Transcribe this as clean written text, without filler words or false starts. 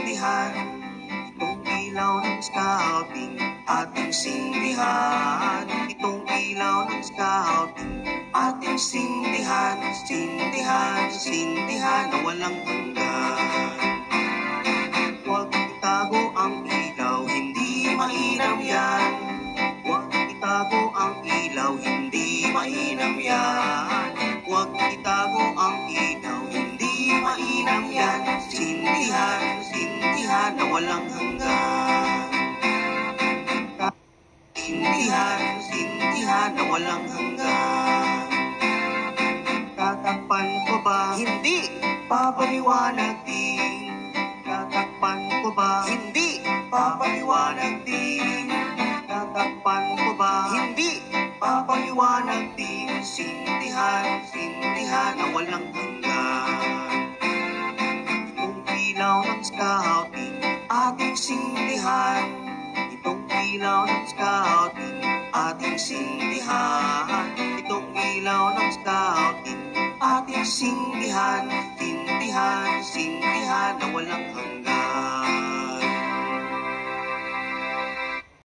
sindihan, itong ilaw ng scouting, ating sindihan. Itong ilaw ng scouting, ating sindihan, sindihan, sindihan na walang hanggan. Huwag itago ang ilaw, hindi mainam yan. Huwag itago ang ilaw, hindi mainam yan. Huwag itago ang ilaw, hindi mainam yan. Sindihan, sindihan na walang hanggan. Sindihan, sindihan na walang hanggan. Tatakpan ko ba? Hindi! Papaliwanag din. Tatakpan ko ba? Hindi! Papaliwanag din. Tatakpan ko ba? Hindi! Papaliwanag din. Sindihan, sindihan na walang hanggan. Itong ilaw ng scouting, ating sindihan. Itong ilaw ng scouting, ating sindihan. Itong ilaw ng scouting, ating sindihan. Sindihan, sindihan na walang hanggan.